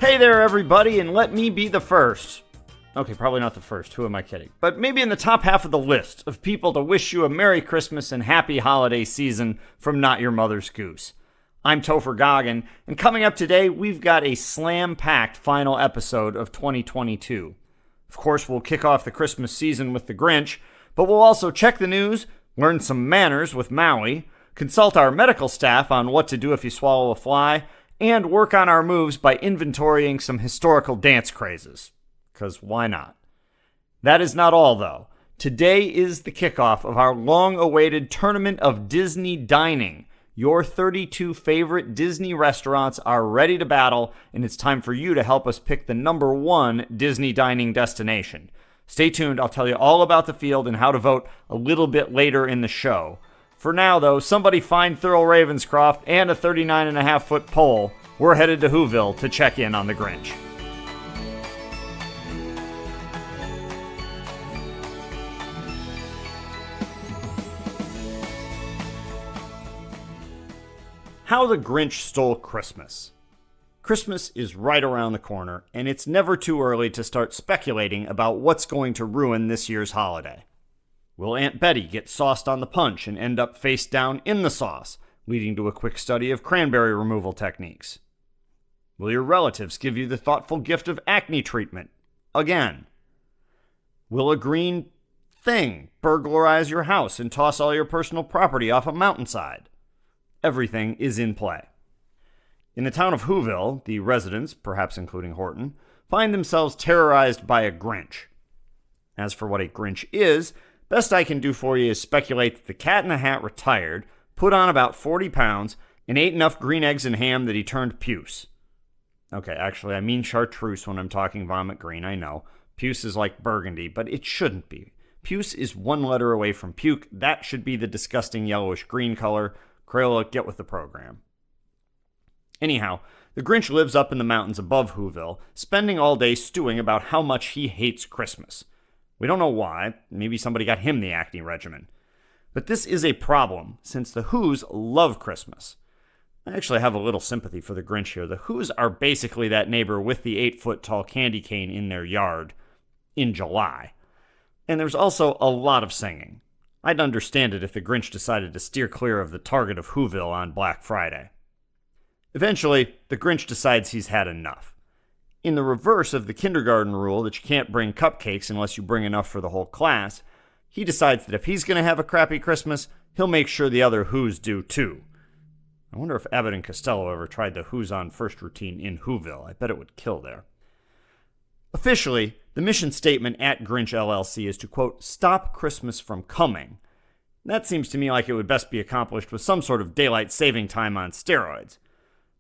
Hey there, everybody, and let me be the first. Okay, probably not the first, who am I kidding? But maybe in the top half of the list of people to wish you a Merry Christmas and Happy Holiday Season from Not Your Mother's Goose. I'm Topher Goggin, and coming up today, we've got a slam-packed final episode of 2022. Of course, we'll kick off the Christmas season with the Grinch, but we'll also check the news, learn some manners with Maui, consult our medical staff on what to do if you swallow a fly, and work on our moves by inventorying some historical dance crazes. Because why not? That is not all, though. Today is the kickoff of our long-awaited Tournament of Disney Dining. Your 32 favorite Disney restaurants are ready to battle, and it's time for you to help us pick the number one Disney dining destination. Stay tuned, I'll tell you all about the field and how to vote a little bit later in the show. For now, though, somebody find Thurl Ravenscroft and a 39.5-foot pole. We're headed to Whoville to check in on the Grinch. How the Grinch Stole Christmas. Christmas is right around the corner, and it's never too early to start speculating about what's going to ruin this year's holiday. Will Aunt Betty get sauced on the punch and end up face down in the sauce, leading to a quick study of cranberry removal techniques? Will your relatives give you the thoughtful gift of acne treatment? Again. Will a green thing burglarize your house and toss all your personal property off a mountainside? Everything is in play. In the town of Whoville, the residents, perhaps including Horton, find themselves terrorized by a Grinch. As for what a Grinch is, best I can do for you is speculate that the Cat in the Hat retired, put on about 40 pounds, and ate enough green eggs and ham that he turned puce. Okay, actually, I mean chartreuse when I'm talking vomit green, I know. Puce is like burgundy, but it shouldn't be. Puce is one letter away from puke. That should be the disgusting yellowish green color. Crayola, get with the program. Anyhow, the Grinch lives up in the mountains above Whoville, spending all day stewing about how much he hates Christmas. We don't know why. Maybe somebody got him the acne regimen. But this is a problem, since the Whos love Christmas. I actually have a little sympathy for the Grinch here. The Whos are basically that neighbor with the 8-foot-tall candy cane in their yard in July. And there's also a lot of singing. I'd understand it if the Grinch decided to steer clear of the target of Whoville on Black Friday. Eventually, the Grinch decides he's had enough. In the reverse of the kindergarten rule that you can't bring cupcakes unless you bring enough for the whole class, he decides that if he's going to have a crappy Christmas, he'll make sure the other Whos do too. I wonder if Abbott and Costello ever tried the Who's on First routine in Whoville. I bet it would kill there. Officially, the mission statement at Grinch LLC is to, quote, stop Christmas from coming. That seems to me like it would best be accomplished with some sort of daylight saving time on steroids.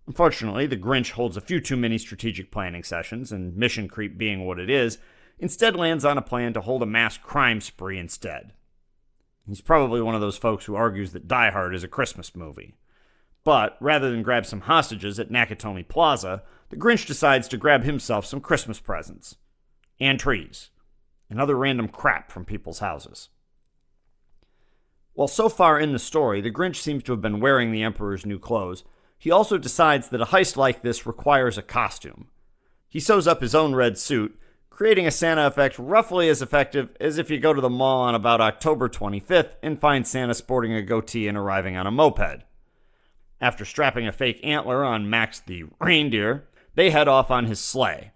Unfortunately, the Grinch holds a few too many strategic planning sessions, and mission creep being what it is, instead lands on a plan to hold a mass crime spree instead. He's probably one of those folks who argues that Die Hard is a Christmas movie. But, rather than grab some hostages at Nakatomi Plaza, the Grinch decides to grab himself some Christmas presents. And trees. And other random crap from people's houses. While so far in the story, the Grinch seems to have been wearing the Emperor's new clothes, he also decides that a heist like this requires a costume. He sews up his own red suit, creating a Santa effect roughly as effective as if you go to the mall on about October 25th and find Santa sporting a goatee and arriving on a moped. After strapping a fake antler on Max the reindeer, they head off on his sleigh.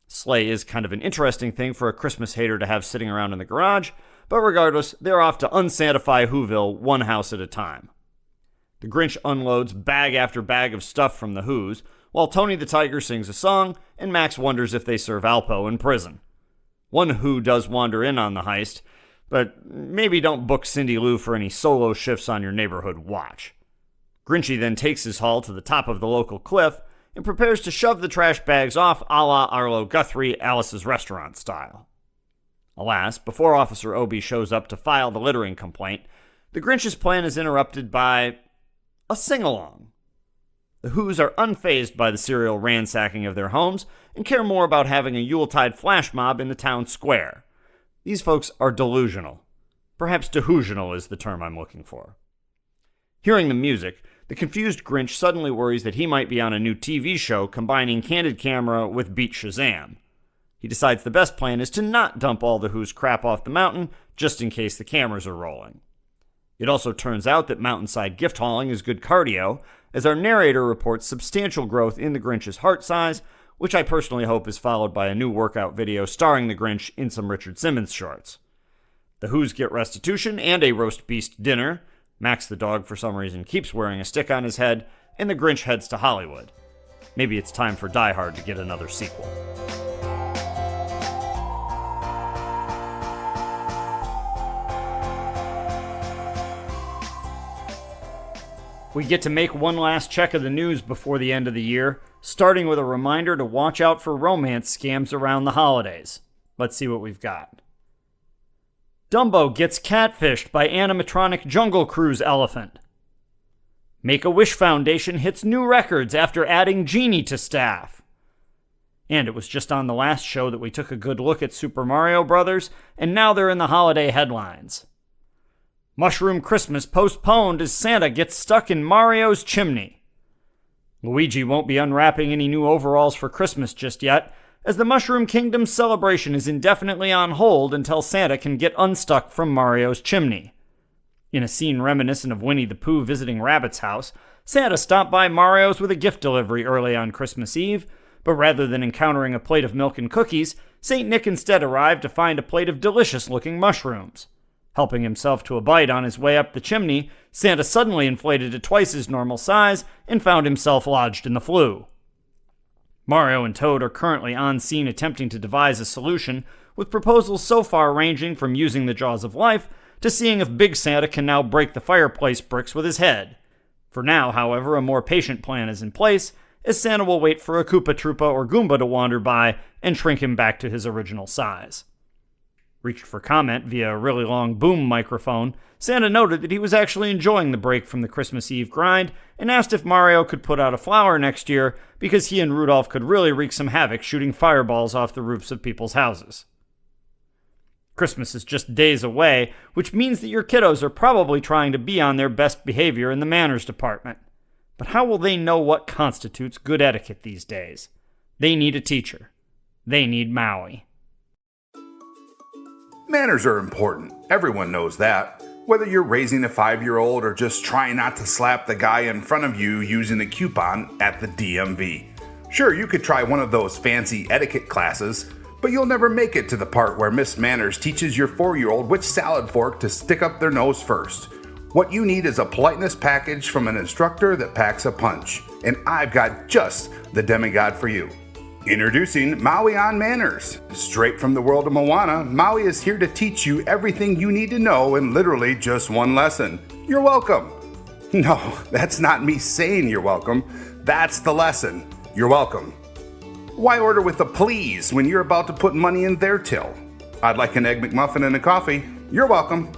Sleigh is kind of an interesting thing for a Christmas hater to have sitting around in the garage, but regardless, they're off to unsantify Whoville one house at a time. The Grinch unloads bag after bag of stuff from the Whos, while Tony the Tiger sings a song, and Max wonders if they serve Alpo in prison. One Who does wander in on the heist, but maybe don't book Cindy Lou for any solo shifts on your neighborhood watch. Grinchy then takes his haul to the top of the local cliff, and prepares to shove the trash bags off a la Arlo Guthrie, Alice's Restaurant style. Alas, before Officer Obie shows up to file the littering complaint, the Grinch's plan is interrupted by a sing-along. The Whos are unfazed by the serial ransacking of their homes and care more about having a Yuletide flash mob in the town square. These folks are delusional. Perhaps delusional is the term I'm looking for. Hearing the music, the confused Grinch suddenly worries that he might be on a new TV show combining Candid Camera with Beat Shazam. He decides the best plan is to not dump all the Who's crap off the mountain, just in case the cameras are rolling. It also turns out that mountainside gift hauling is good cardio, as our narrator reports substantial growth in the Grinch's heart size, which I personally hope is followed by a new workout video starring the Grinch in some Richard Simmons shorts. The Who's get restitution and a roast beast dinner. Max the dog, for some reason, keeps wearing a stick on his head, and the Grinch heads to Hollywood. Maybe it's time for Die Hard to get another sequel. We get to make one last check of the news before the end of the year, starting with a reminder to watch out for romance scams around the holidays. Let's see what we've got. Dumbo gets catfished by animatronic Jungle Cruise elephant. Make-A-Wish Foundation hits new records after adding Genie to staff. And it was just on the last show that we took a good look at Super Mario Bros., and now they're in the holiday headlines. Mushroom Christmas postponed as Santa gets stuck in Mario's chimney. Luigi won't be unwrapping any new overalls for Christmas just yet, as the Mushroom Kingdom's celebration is indefinitely on hold until Santa can get unstuck from Mario's chimney. In a scene reminiscent of Winnie the Pooh visiting Rabbit's house, Santa stopped by Mario's with a gift delivery early on Christmas Eve, but rather than encountering a plate of milk and cookies, St. Nick instead arrived to find a plate of delicious-looking mushrooms. Helping himself to a bite on his way up the chimney, Santa suddenly inflated to twice his normal size and found himself lodged in the flue. Mario and Toad are currently on scene attempting to devise a solution, with proposals so far ranging from using the jaws of life to seeing if Big Santa can now break the fireplace bricks with his head. For now, however, a more patient plan is in place, as Santa will wait for a Koopa Troopa or Goomba to wander by and shrink him back to his original size. Reached for comment via a really long boom microphone, Santa noted that he was actually enjoying the break from the Christmas Eve grind and asked if Mario could put out a flower next year because he and Rudolph could really wreak some havoc shooting fireballs off the roofs of people's houses. Christmas is just days away, which means that your kiddos are probably trying to be on their best behavior in the manners department. But how will they know what constitutes good etiquette these days? They need a teacher. They need Maui. Manners are important. Everyone knows that. Whether you're raising a 5-year-old or just trying not to slap the guy in front of you using a coupon at the DMV. Sure, you could try one of those fancy etiquette classes, but you'll never make it to the part where Miss Manners teaches your 4-year-old which salad fork to stick up their nose first. What you need is a politeness package from an instructor that packs a punch. And I've got just the demigod for you. Introducing Maui on Manners. Straight from the world of Moana, Maui is here to teach you everything you need to know in literally just one lesson. You're welcome. No, that's not me saying you're welcome. That's the lesson. You're welcome. Why order with a please when you're about to put money in their till? I'd like an Egg McMuffin and a coffee. You're welcome.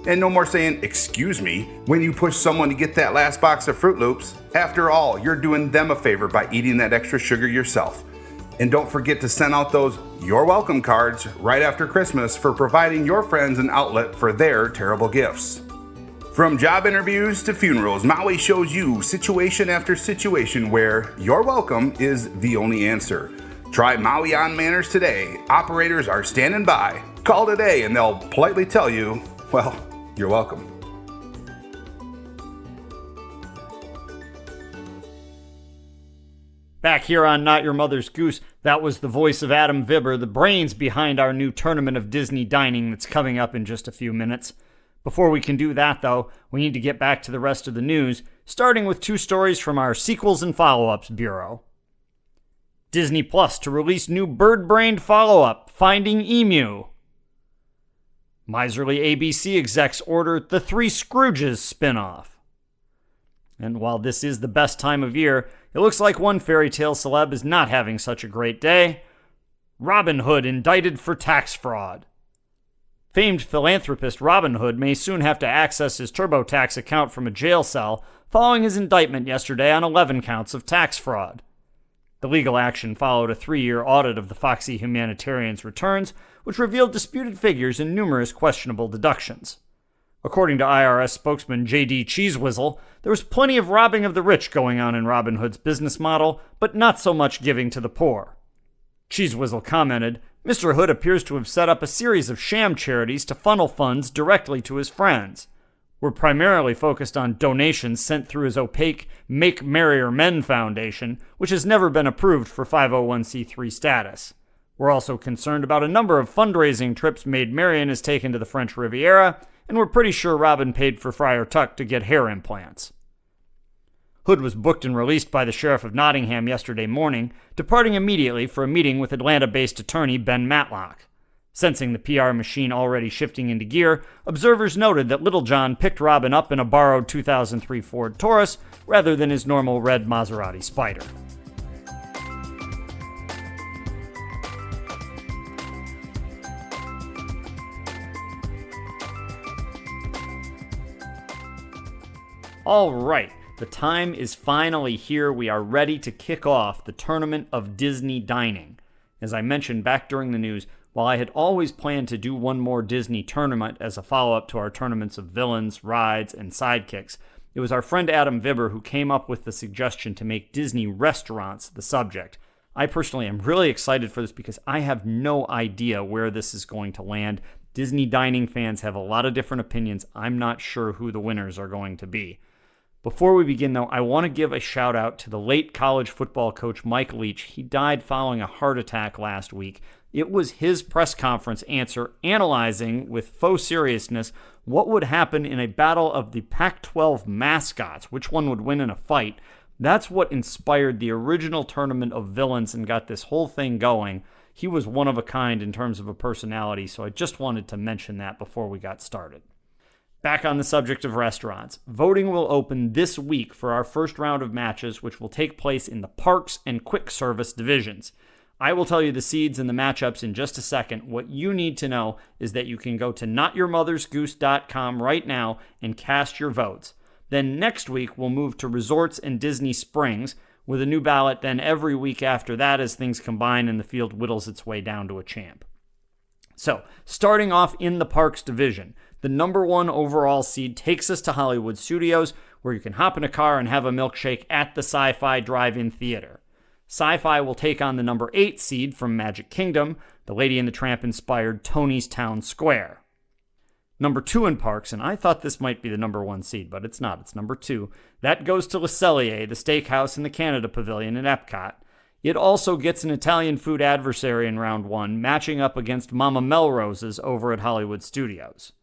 And no more saying, excuse me, when you push someone to get that last box of Fruit Loops. After all, you're doing them a favor by eating that extra sugar yourself. And don't forget to send out those You're Welcome cards right after Christmas for providing your friends an outlet for their terrible gifts. From job interviews to funerals, Maui shows you situation after situation where You're Welcome is the only answer. Try Maui on Manners today. Operators are standing by. Call today and they'll politely tell you, well, you're welcome. Back here on Not Your Mother's Goose, that was the voice of Adam Vibber, the brains behind our new tournament of Disney dining that's coming up in just a few minutes. Before we can do that, though, we need to get back to the rest of the news, starting with 2 stories from our Sequels and Follow-Ups Bureau. Disney Plus to release new bird-brained follow-up, Finding Emu. Miserly ABC execs order the Three Scrooges spin-off. And while this is the best time of year, it looks like one fairy tale celeb is not having such a great day. Robin Hood indicted for tax fraud. Famed philanthropist Robin Hood may soon have to access his TurboTax account from a jail cell following his indictment yesterday on 11 counts of tax fraud. The legal action followed a 3-year audit of the Foxy Humanitarian's returns, which revealed disputed figures and numerous questionable deductions. According to IRS spokesman J.D. Cheesewizzle, there was plenty of robbing of the rich going on in Robin Hood's business model, but not so much giving to the poor. Cheesewizzle commented, Mr. Hood appears to have set up a series of sham charities to funnel funds directly to his friends. We're primarily focused on donations sent through his opaque Make Merrier Men Foundation, which has never been approved for 501c3 status. We're also concerned about a number of fundraising trips Maid Marian has taken to the French Riviera, and we're pretty sure Robin paid for Friar Tuck to get hair implants. Hood was booked and released by the Sheriff of Nottingham yesterday morning, departing immediately for a meeting with Atlanta-based attorney Ben Matlock. Sensing the PR machine already shifting into gear, observers noted that Little John picked Robin up in a borrowed 2003 Ford Taurus rather than his normal red Maserati Spider. All right, the time is finally here. We are ready to kick off the Tournament of Disney Dining. As I mentioned back during the news, while I had always planned to do one more Disney tournament as a follow-up to our tournaments of villains, rides, and sidekicks, it was our friend Adam Vibber who came up with the suggestion to make Disney restaurants the subject. I personally am really excited for this because I have no idea where this is going to land. Disney dining fans have a lot of different opinions. I'm not sure who the winners are going to be. Before we begin, though, I want to give a shout out to the late college football coach Mike Leach. He died following a heart attack last week. It was his press conference answer analyzing with faux seriousness what would happen in a battle of the Pac-12 mascots, which one would win in a fight. That's what inspired the original tournament of villains and got this whole thing going. He was one of a kind in terms of a personality, so I just wanted to mention that before we got started. Back on the subject of restaurants, voting will open this week for our first round of matches, which will take place in the parks and quick service divisions. I will tell you the seeds and the matchups in just a second. What you need to know is that you can go to notyourmothersgoose.com right now and cast your votes. Then next week, we'll move to resorts and Disney Springs, with a new ballot then every week after that as things combine and the field whittles its way down to a champ. So, starting off in the parks division, the number 1 overall seed takes us to Hollywood Studios, where you can hop in a car and have a milkshake at the Sci-Fi Drive-In Theater. Sci-Fi will take on the number 8 seed from Magic Kingdom, the Lady and the Tramp-inspired Tony's Town Square. Number 2 in parks, and I thought this might be the number 1 seed, but it's not. It's number 2. That goes to Le Cellier, the steakhouse in the Canada Pavilion at Epcot. It also gets an Italian food adversary in round 1, matching up against Mama Melrose's over at Hollywood Studios.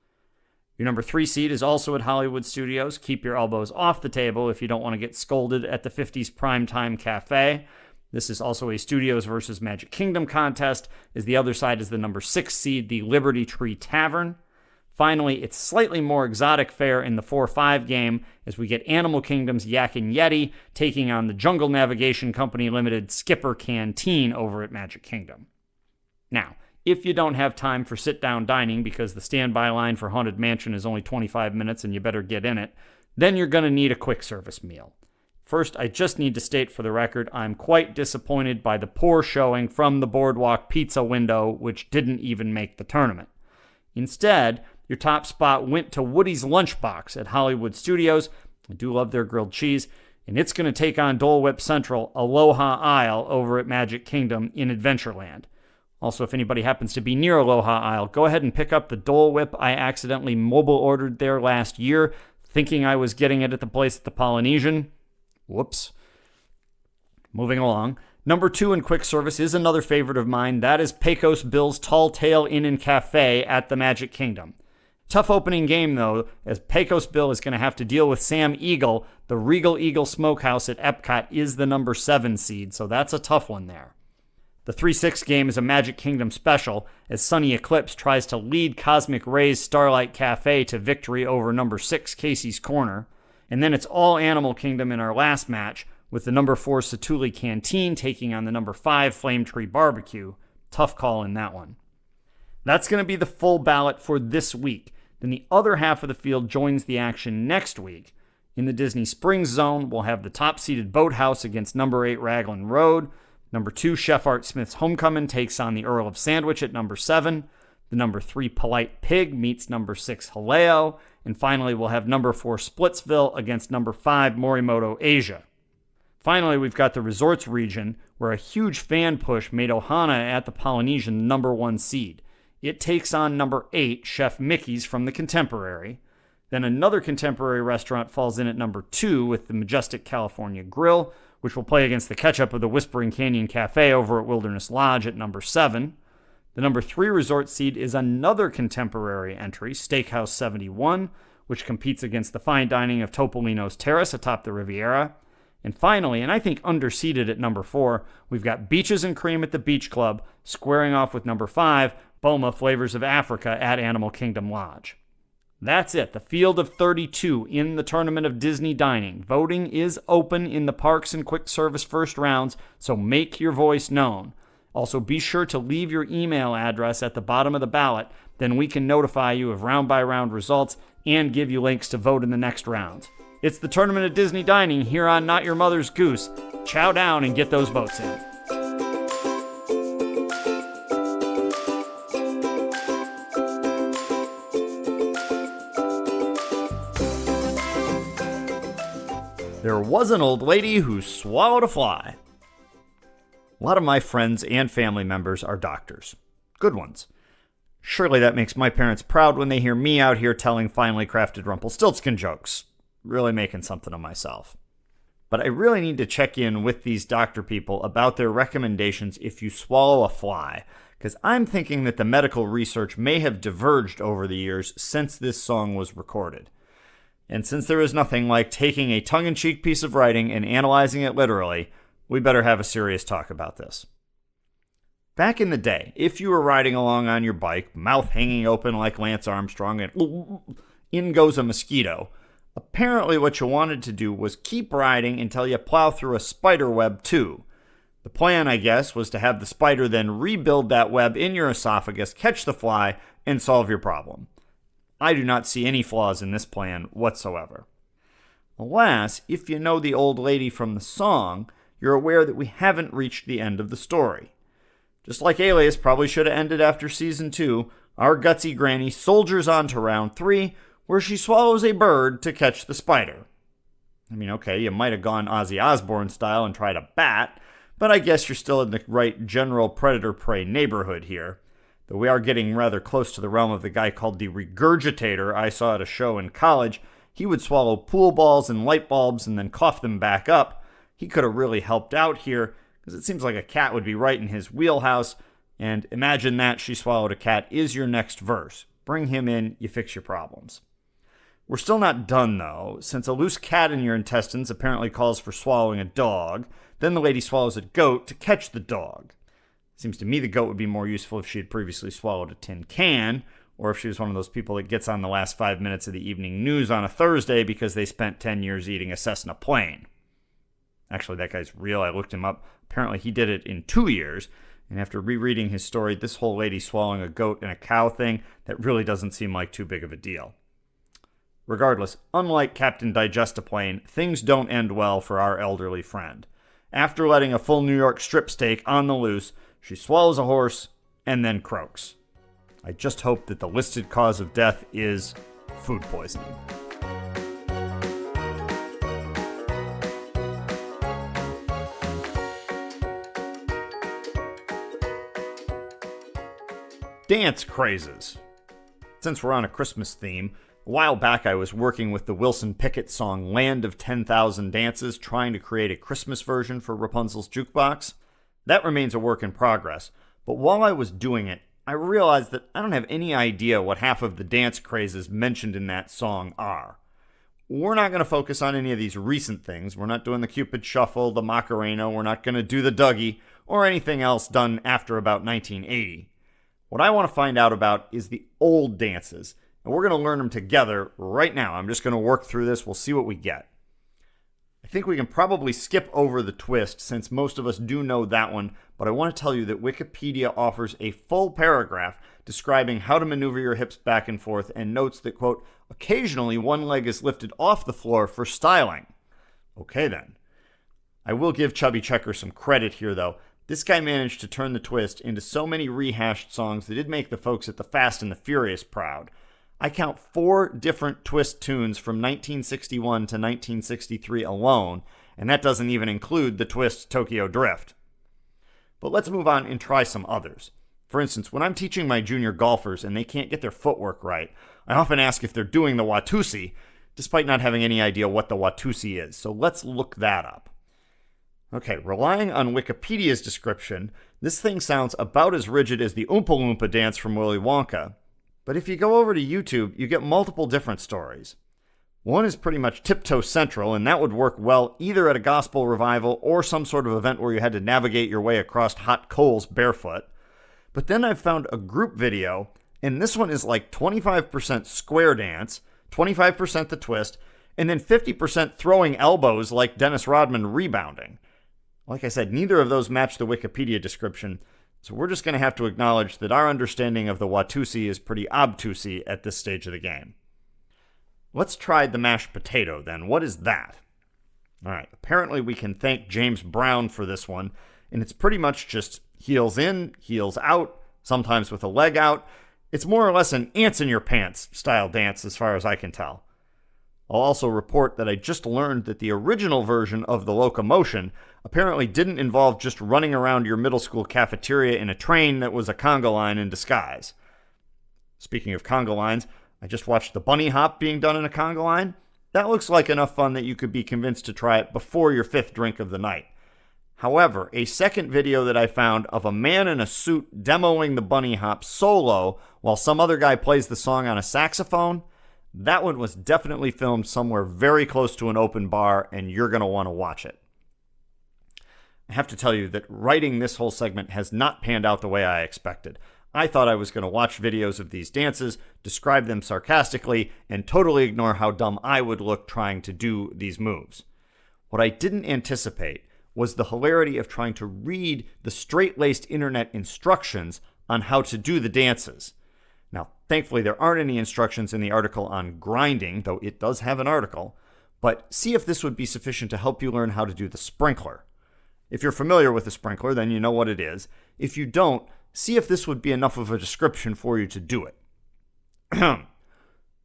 Your number 3 seed is also at Hollywood Studios. Keep your elbows off the table if you don't want to get scolded at the 50s Primetime Cafe. This is also a Studios versus Magic Kingdom contest, as the other side is the number 6 seed, the Liberty Tree Tavern. Finally, it's slightly more exotic fare in the 4-5 game, as we get Animal Kingdom's Yak and Yeti taking on the Jungle Navigation Company Limited Skipper Canteen over at Magic Kingdom. Now, if you don't have time for sit-down dining because the standby line for Haunted Mansion is only 25 minutes and you better get in it, then you're going to need a quick service meal. First, I just need to state for the record, I'm quite disappointed by the poor showing from the Boardwalk Pizza window, which didn't even make the tournament. Instead, your top spot went to Woody's Lunchbox at Hollywood Studios. I do love their grilled cheese, and it's going to take on Dole Whip Central Aloha Isle over at Magic Kingdom in Adventureland. Also, if anybody happens to be near Aloha Isle, go ahead and pick up the Dole Whip I accidentally mobile ordered there last year, thinking I was getting it at the place at the Polynesian. Whoops. Moving along. Number 2 in quick service is another favorite of mine. That is Pecos Bill's Tall Tale Inn and Cafe at the Magic Kingdom. Tough opening game, though, as Pecos Bill is going to have to deal with Sam Eagle. The Regal Eagle Smokehouse at Epcot is the number 7 seed, so that's a tough one there. The 3-6 game is a Magic Kingdom special, as Sunny Eclipse tries to lead Cosmic Ray's Starlight Cafe to victory over number 6 Casey's Corner. And then it's all Animal Kingdom in our last match, with the number 4 Satuli Canteen taking on the number 5 Flame Tree Barbecue. Tough call in that one. That's going to be the full ballot for this week. Then the other half of the field joins the action next week. In the Disney Springs zone, we'll have the top-seeded Boathouse against number 8 Raglan Road. Number 2 Chef Art Smith's Homecoming takes on the Earl of Sandwich at number 7. The number 3 Polite Pig meets number 6 Haleo. And finally, we'll have number 4 Splitsville against number 5 Morimoto Asia. Finally, we've got the resorts region, where a huge fan push made Ohana at the Polynesian the number 1 seed. It takes on number 8 Chef Mickey's from the Contemporary. Then another Contemporary restaurant falls in at number 2 with the Majestic California Grill, which will play against the ketchup of the Whispering Canyon Cafe over at Wilderness Lodge at number 7. The number 3 resort seed is another Contemporary entry, Steakhouse 71, which competes against the fine dining of Topolino's Terrace atop the Riviera. And finally, and I think underseeded at number 4, we've got Beaches and Cream at the Beach Club, squaring off with number 5, Boma Flavors of Africa at Animal Kingdom Lodge. That's it, the field of 32 in the Tournament of Disney Dining. Voting is open in the parks and quick service first rounds, so make your voice known. Also, be sure to leave your email address at the bottom of the ballot, then we can notify you of round-by-round results and give you links to vote in the next round. It's the Tournament of Disney Dining here on Not Your Mother's Goose. Chow down and get those votes in. There was an old lady who swallowed a fly. A lot of my friends and family members are doctors. Good ones. Surely that makes my parents proud when they hear me out here telling finely crafted Rumpelstiltskin jokes. Really making something of myself. But I really need to check in with these doctor people about their recommendations if you swallow a fly, because I'm thinking that the medical research may have diverged over the years since this song was recorded. And since there is nothing like taking a tongue-in-cheek piece of writing and analyzing it literally, we better have a serious talk about this. Back in the day, if you were riding along on your bike, mouth hanging open like Lance Armstrong, and in goes a mosquito, apparently what you wanted to do was keep riding until you plow through a spider web too. The plan, I guess, was to have the spider then rebuild that web in your esophagus, catch the fly, and solve your problem. I do not see any flaws in this plan whatsoever. Alas, if you know the old lady from the song, you're aware that we haven't reached the end of the story. Just like Alias probably should have ended after season 2, our gutsy granny soldiers on to round 3, where she swallows a bird to catch the spider. I mean, okay, you might have gone Ozzy Osbourne style and tried a bat, but I guess you're still in the right general predator-prey neighborhood here. Though we are getting rather close to the realm of the guy called the Regurgitator I saw at a show in college. He would swallow pool balls and light bulbs and then cough them back up. He could have really helped out here, because it seems like a cat would be right in his wheelhouse. And Imagine That She Swallowed a Cat is your next verse. Bring him in, you fix your problems. We're still not done, though, since a loose cat in your intestines apparently calls for swallowing a dog. Then the lady swallows a goat to catch the dog. Seems to me the goat would be more useful if she had previously swallowed a tin can, or if she was one of those people that gets on the last 5 minutes of the evening news on a Thursday because they spent 10 years eating a Cessna plane. Actually, that guy's real. I looked him up. Apparently, he did it in 2 years. And after rereading his story, this whole lady swallowing a goat and a cow thing, that really doesn't seem like too big of a deal. Regardless, unlike Captain Digestaplane, things don't end well for our elderly friend. After letting a full New York strip steak on the loose, she swallows a horse and then croaks. I just hope that the listed cause of death is food poisoning. Dance crazes. Since we're on a Christmas theme, a while back I was working with the Wilson Pickett song Land of 10,000 Dances, trying to create a Christmas version for Rapunzel's Jukebox. That remains a work in progress, but while I was doing it, I realized that I don't have any idea what half of the dance crazes mentioned in that song are. We're not going to focus on any of these recent things. We're not doing the Cupid Shuffle, the Macarena, we're not going to do the Dougie, or anything else done after about 1980. What I want to find out about is the old dances, and we're going to learn them together right now. I'm just going to work through this. We'll see what we get. I think we can probably skip over the twist since most of us do know that one, but I want to tell you that Wikipedia offers a full paragraph describing how to maneuver your hips back and forth and notes that, quote, occasionally one leg is lifted off the floor for styling. Okay then. I will give Chubby Checker some credit here though. This guy managed to turn the twist into so many rehashed songs that did make the folks at the Fast and the Furious proud. I count 4 different twist tunes from 1961 to 1963 alone, and that doesn't even include the twist Tokyo Drift. But let's move on and try some others. For instance, when I'm teaching my junior golfers and they can't get their footwork right, I often ask if they're doing the Watusi, despite not having any idea what the Watusi is, so let's look that up. Okay, relying on Wikipedia's description, this thing sounds about as rigid as the Oompa Loompa dance from Willy Wonka. But if you go over to YouTube, you get multiple different stories. One is pretty much tiptoe central, and that would work well either at a gospel revival or some sort of event where you had to navigate your way across hot coals barefoot. But then I've found a group video, and this one is like 25% square dance, 25% the twist, and then 50% throwing elbows like Dennis Rodman rebounding. Like I said, neither of those match the Wikipedia description, so we're just going to have to acknowledge that our understanding of the Watusi is pretty obtusy at this stage of the game. Let's try the mashed potato then. What is that? All right, apparently we can thank James Brown for this one, and it's pretty much just heels in, heels out, sometimes with a leg out. It's more or less an ants in your pants style dance as far as I can tell. I'll also report that I just learned that the original version of the locomotion apparently didn't involve just running around your middle school cafeteria in a train that was a conga line in disguise. Speaking of conga lines, I just watched the bunny hop being done in a conga line. That looks like enough fun that you could be convinced to try it before your 5th drink of the night. However, a second video that I found of a man in a suit demoing the bunny hop solo while some other guy plays the song on a saxophone, that one was definitely filmed somewhere very close to an open bar, and you're going to want to watch it. I have to tell you that writing this whole segment has not panned out the way I expected. I thought I was going to watch videos of these dances, describe them sarcastically, and totally ignore how dumb I would look trying to do these moves. What I didn't anticipate was the hilarity of trying to read the straight-laced internet instructions on how to do the dances. Now, thankfully, there aren't any instructions in the article on grinding, though it does have an article, but see if this would be sufficient to help you learn how to do the sprinkler. If you're familiar with the sprinkler, then you know what it is. If you don't, see if this would be enough of a description for you to do it.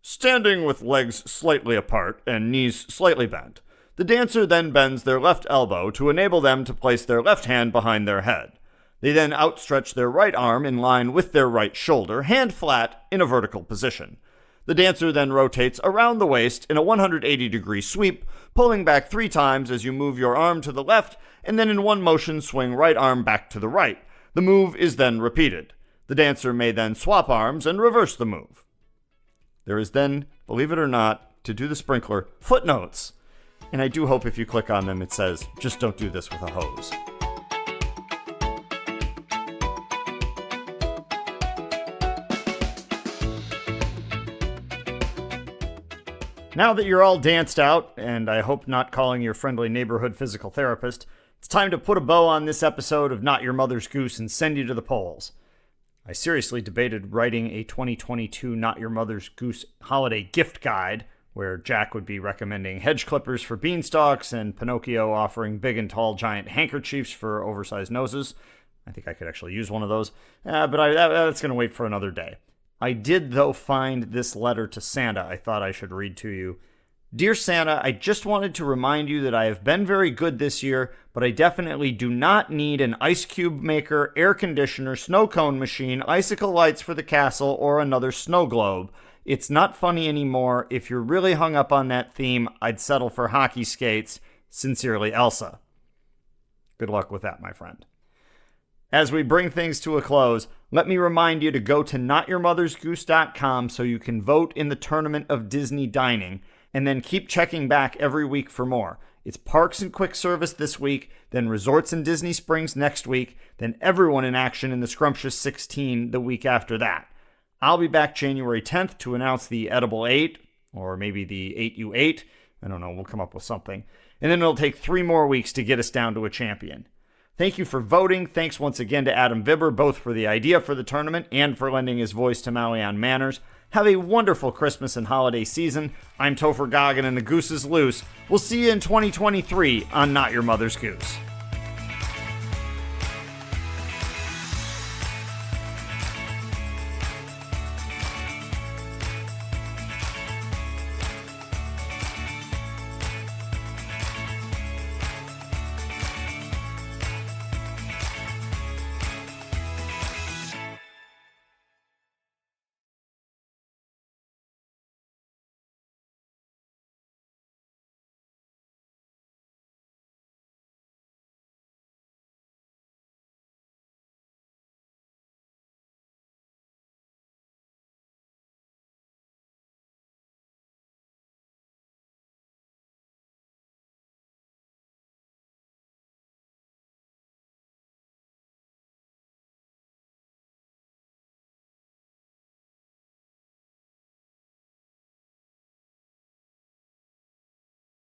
Standing with legs slightly apart and knees slightly bent, the dancer then bends their left elbow to enable them to place their left hand behind their head. They then outstretch their right arm in line with their right shoulder, hand flat in a vertical position. The dancer then rotates around the waist in a 180-degree sweep, pulling back 3 times as you move your arm to the left, and then in one motion swing right arm back to the right. The move is then repeated. The dancer may then swap arms and reverse the move. There is then, believe it or not, to do the sprinkler, footnotes. And I do hope if you click on them it says, just don't do this with a hose. Now that you're all danced out, and I hope not calling your friendly neighborhood physical therapist, it's time to put a bow on this episode of Not Your Mother's Goose and send you to the polls. I seriously debated writing a 2022 Not Your Mother's Goose holiday gift guide, where Jack would be recommending hedge clippers for beanstalks and Pinocchio offering big and tall giant handkerchiefs for oversized noses. I think I could actually use one of those, but that's going to wait for another day. I did, though, find this letter to Santa I thought I should read to you. Dear Santa, I just wanted to remind you that I have been very good this year, but I definitely do not need an ice cube maker, air conditioner, snow cone machine, icicle lights for the castle, or another snow globe. It's not funny anymore. If you're really hung up on that theme, I'd settle for hockey skates. Sincerely, Elsa. Good luck with that, my friend. As we bring things to a close, let me remind you to go to notyourmothersgoose.com so you can vote in the Tournament of Disney Dining, and then keep checking back every week for more. It's Parks and Quick Service this week, then Resorts in Disney Springs next week, then everyone in action in the Scrumptious 16 the week after that. I'll be back January 10th to announce the Edible 8, or maybe the 8U8. I don't know, we'll come up with something. And then it'll take 3 more weeks to get us down to a champion. Thank you for voting. Thanks once again to Adam Vibber, both for the idea for the tournament and for lending his voice to Maui on Manners. Have a wonderful Christmas and holiday season. I'm Topher Goggin and the Goose is Loose. We'll see you in 2023 on Not Your Mother's Goose.